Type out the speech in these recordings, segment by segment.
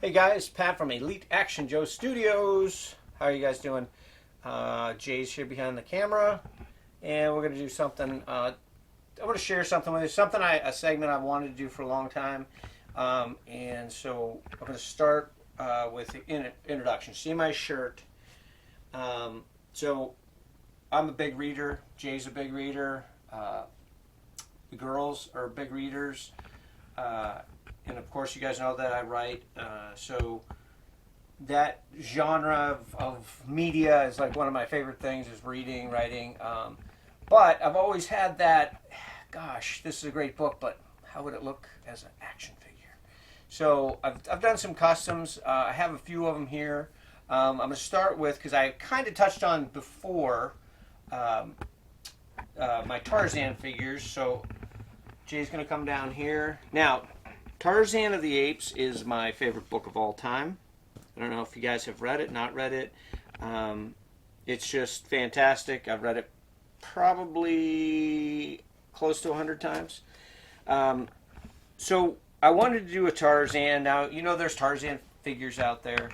Hey guys, Pat from Elite Action Joe Studios. How are you guys doing? Jay's here behind the camera, and we're going to do something. I want to share something with you. A segment I've wanted to do for a long time, and so I'm going to start with the introduction. See my shirt. So I'm a big reader. Jay's a big reader. The girls are big readers. And of course, you guys know that I write. So that genre of media is like one of my favorite things, is reading, writing. But I've always had that, gosh, this is a great book, but how would it look as an action figure? So I've done some customs. I have a few of them here. I'm going to start with, because I kind of touched on before, my Tarzan figures. So Jay's going to come down here. Now, Tarzan of the Apes is my favorite book of all time. I don't know if you guys have read it, not read it. It's just fantastic. I've read it probably close to 100 times. So I wanted to do a Tarzan. Now, you know there's Tarzan figures out there.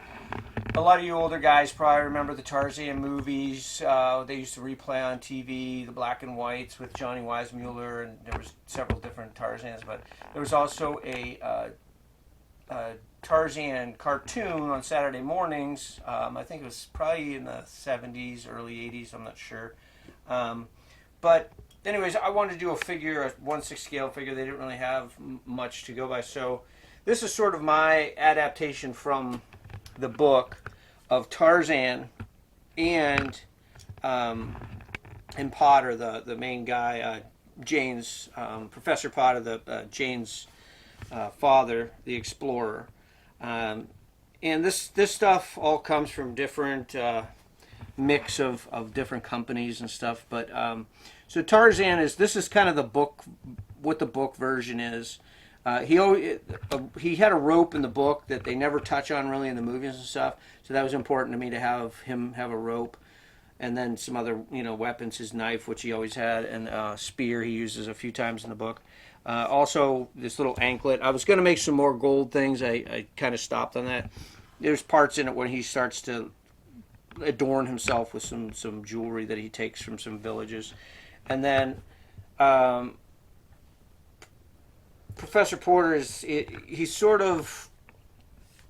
A lot of you older guys probably remember the Tarzan movies. They used to replay on TV, the black and whites with Johnny Weissmuller, and there was several different Tarzans. But there was also a Tarzan cartoon on Saturday mornings. I think it was probably in the 70s, early 80s. I'm not sure. But anyways, I wanted to do a figure, a 1/6 scale figure. They didn't really have much to go by. So this is sort of my adaptation from the book of Tarzan and Potter, the main guy, Jane's Professor Potter, Jane's father, the explorer, and this stuff all comes from different mix of different companies and stuff. But so Tarzan this is kind of the book, what the book version is. He had a rope in the book that they never touch on really in the movies and stuff, so that was important to me to have him have a rope, and then some other weapons, his knife, which he always had, and spear he uses a few times in the book. Also this little anklet. I was going to make some more gold things. I kind of stopped on that. There's parts in it when he starts to adorn himself with some jewelry that he takes from some villages, and then Professor Porter he's sort of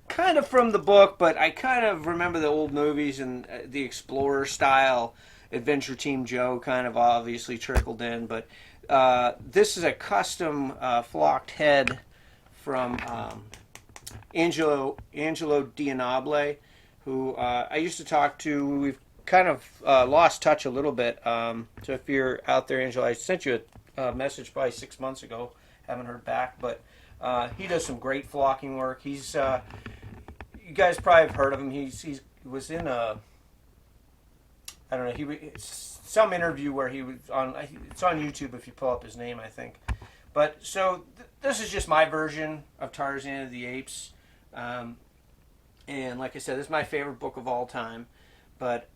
kind of from the book, but I kind of remember the old movies and the explorer style Adventure Team Joe kind of obviously trickled in. But this is a custom flocked head from Angelo Dianabile, who I used to talk to. We've kind of lost touch a little bit. So if you're out there, Angelo, I sent you a message probably 6 months ago. Haven't heard back, but he does some great flocking work. He's you guys probably have heard of him. He was in I don't know, some interview where he was on. It's on YouTube if you pull up his name, I think. But so this is just my version of Tarzan of the Apes, and like I said, this is my favorite book of all time. But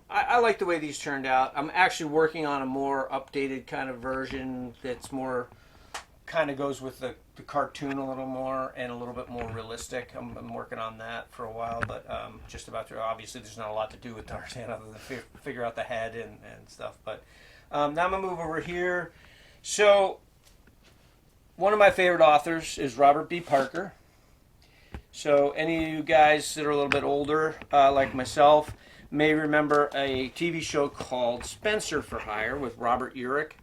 I like the way these turned out. I'm actually working on a more updated kind of version that's more kind of goes with the cartoon a little more and a little bit more realistic. I'm working on that for a while, but just about to. Obviously, there's not a lot to do with Tarzan other than figure out the head and stuff. But now I'm going to move over here. So one of my favorite authors is Robert B. Parker. So any of you guys that are a little bit older, like myself, may remember a TV show called Spencer for Hire with Robert Urich.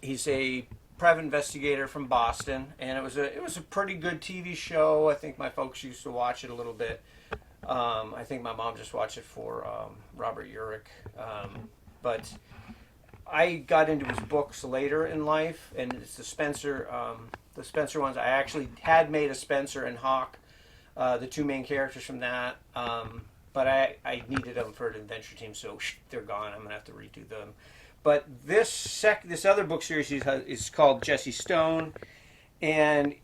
He's a private investigator from Boston, and it was a pretty good TV show. I think my folks used to watch it a little bit. I think my mom just watched it for Robert Urich. But I got into his books later in life, and it's the Spencer ones. I actually had made a Spencer and Hawk, the two main characters from that. But I needed them for an adventure team, so they're gone. I'm gonna have to redo them. But this other book series is called Jesse Stone, and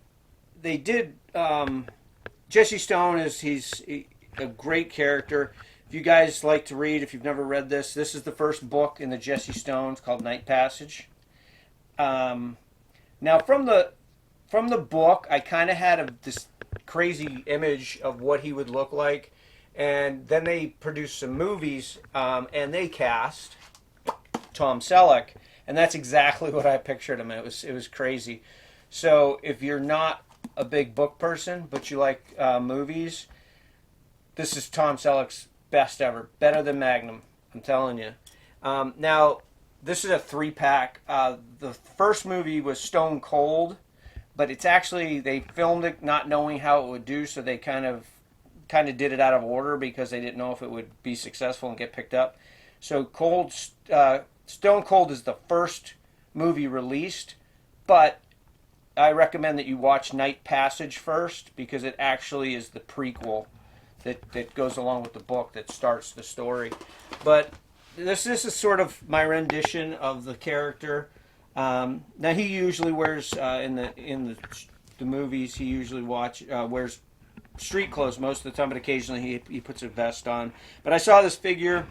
they did. Jesse Stone he's a great character. If you guys like to read, if you've never read this is the first book in the Jesse Stone. It's called Night Passage. Now, from the from the book, I kind of had this crazy image of what he would look like, and then they produced some movies, and they cast Tom Selleck, and that's exactly what I pictured him. It was crazy. So if you're not a big book person but you like movies, this is Tom Selleck's best ever, better than Magnum. I'm telling you. Now this is a 3-pack. The first movie was Stone Cold, but it's actually they filmed it not knowing how it would do, so they kind of did it out of order because they didn't know if it would be successful and get picked up. So Stone Cold is the first movie released, but I recommend that you watch Night Passage first because it actually is the prequel that goes along with the book that starts the story. But this is sort of my rendition of the character. Now he usually wears in the movies he usually wears street clothes most of the time, but occasionally he puts a vest on. But I saw this figure.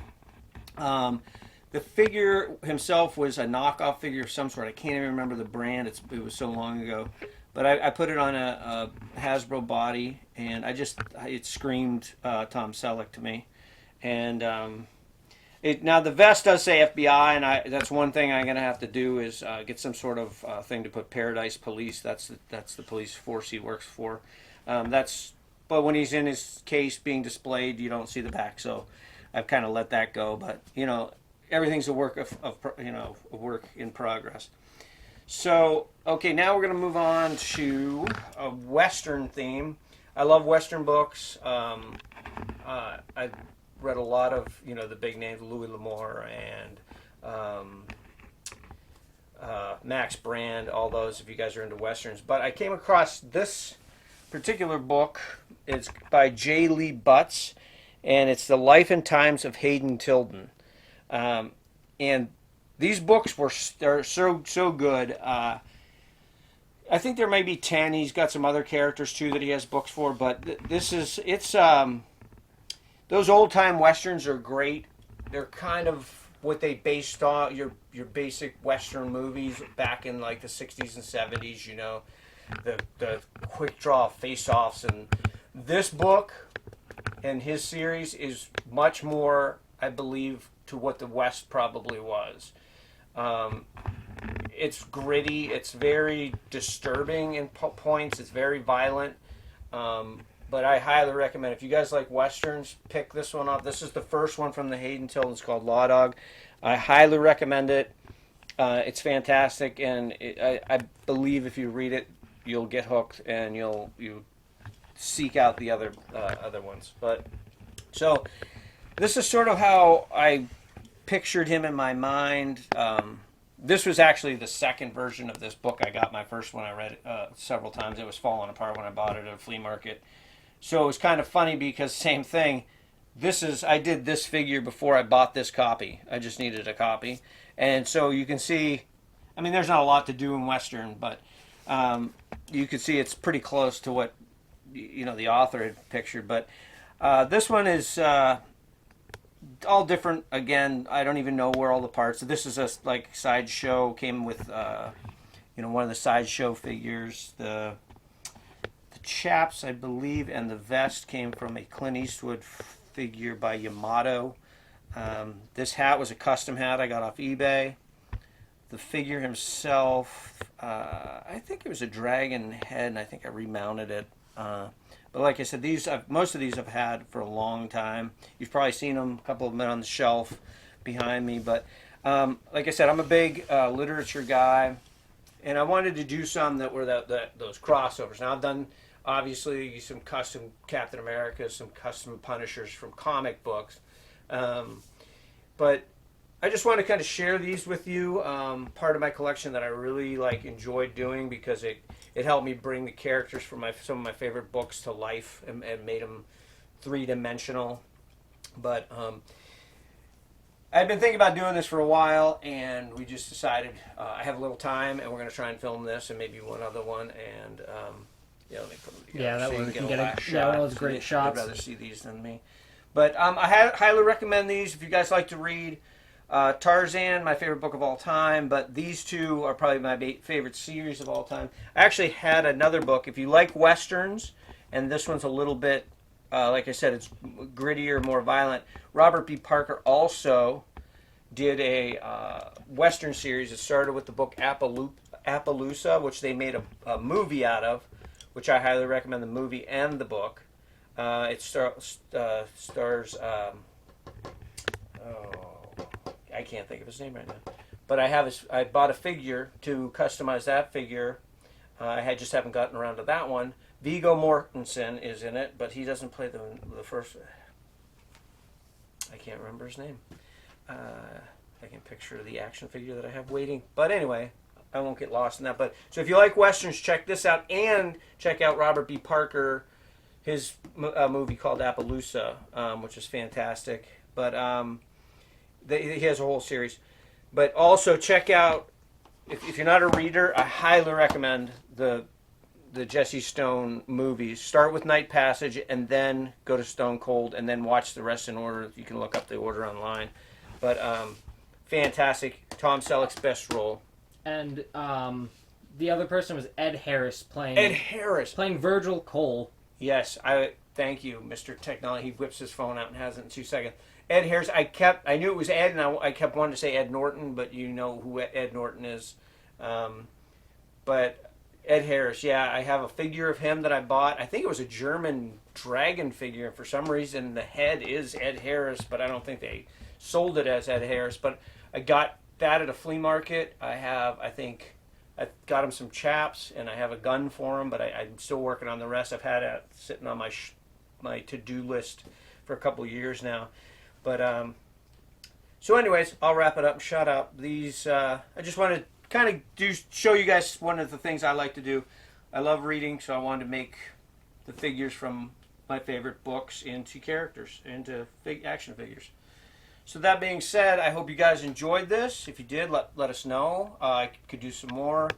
The figure himself was a knockoff figure of some sort. I can't even remember the brand. It was so long ago. But I put it on a Hasbro body, and it screamed Tom Selleck to me. And now the vest does say FBI, and that's one thing I'm going to have to do is get some sort of thing to put Paradise Police. That's the police force he works for. But when he's in his case being displayed, you don't see the back, so I've kind of let that go. But everything's a work a work in progress. So okay, now we're going to move on to a Western theme. I love Western books. I read a lot of the big names, Louis L'Amour and Max Brand, all those. If you guys are into westerns, but I came across this particular book. It's by J. Lee Butts, and it's The Life and Times of Hayden Tilden. And these books they're so good. I think there may be 10. He's got some other characters too that he has books for, but those old time westerns are great. They're kind of what they based on your basic western movies back in like the 60s and 70s. The quick draw face-offs, and this book and his series is much more, I believe, to what the West probably was. It's gritty. It's very disturbing in points. It's very violent. But I highly recommend, if you guys like westerns, pick this one up. This is the first one from the Hayden Tilden. It's called Law Dog. I highly recommend it. It's fantastic, and I believe if you read it, you'll get hooked and you seek out the other ones. But so this is sort of how I pictured him in my mind. This was actually the second version of this book I got. My first one I read several times. It was falling apart when I bought it at a flea market. So it was kind of funny because same thing. I did this figure before I bought this copy. I just needed a copy. And so you can see, I mean, there's not a lot to do in Western, but you can see it's pretty close to what the author had pictured. But this one is all different. Again, I don't even know where all the parts. So this is a sideshow. Came with one of the sideshow figures. The chaps, I believe, and the vest came from a Clint Eastwood figure by Yamato. This hat was a custom hat I got off eBay. The figure himself, I think it was a dragon head, and I think I remounted it. But like I said, most of these I've had for a long time. You've probably seen them, a couple of them on the shelf behind me. But like I said, I'm a big literature guy, and I wanted to do some that were those crossovers. Now I've done, obviously, some custom Captain Americas, some custom Punishers from comic books. But I just want to kind of share these with you. Part of my collection that I really enjoyed doing because it helped me bring the characters from some of my favorite books to life and made them three-dimensional. But I've been thinking about doing this for a while, and we just decided I have a little time, and we're going to try and film this and maybe one other one. And let me put them together. Yeah, that so one you can get one of those great shots. You'd rather see these than me. But I highly recommend these if you guys like to read. Tarzan, my favorite book of all time, but these two are probably my favorite series of all time. I actually had another book. If you like westerns, and this one's a little bit, like I said, it's grittier, more violent. Robert B. Parker also did a western series. It started with the book Appaloosa, which they made a movie out of, which I highly recommend the movie and the book. It stars. I can't think of his name right now, but I bought a figure to customize that figure. I just haven't gotten around to that one. Viggo Mortensen is in it, but he doesn't play the first. I can't remember his name. I can picture the action figure that I have waiting. But anyway, I won't get lost in that. But so if you like westerns, check this out, and check out Robert B. Parker, his movie called Appaloosa, which is fantastic. But he has a whole series. But also check out, if you're not a reader, I highly recommend the Jesse Stone movies. Start with Night Passage and then go to Stone Cold and then watch the rest in order. You can look up the order online. But fantastic. Tom Selleck's best role. And the other person was Ed Harris playing Virgil Cole. Yes, I thank you, Mr. Technology. He whips his phone out and has it in 2 seconds. Ed Harris. I knew it was Ed, and I kept wanting to say Ed Norton, but you know who Ed Norton is. But Ed Harris, yeah, I have a figure of him that I bought. I think it was a German dragon figure, and for some reason the head is Ed Harris, but I don't think they sold it as Ed Harris. But I got that at a flea market. I think I got him some chaps, and I have a gun for him, but I'm still working on the rest. I've had it sitting on my to-do list for a couple years now. But so anyways, I'll wrap it up and shut up. I just want to kind of show you guys one of the things I like to do. I love reading, so I wanted to make the figures from my favorite books into characters, into action figures. So that being said, I hope you guys enjoyed this. If you did, let us know. I could do some more.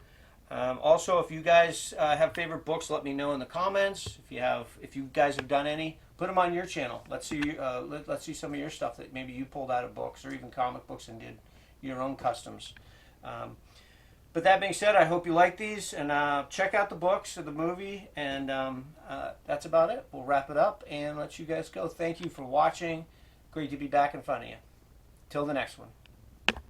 Also, if you guys have favorite books, let me know in the comments. If you guys have done any, put them on your channel. Let's see some of your stuff that maybe you pulled out of books or even comic books and did your own customs. But that being said, I hope you like these, and check out the books or the movie, and that's about it. We'll wrap it up and let you guys go. Thank you for watching. Great to be back in front of you. Till the next one.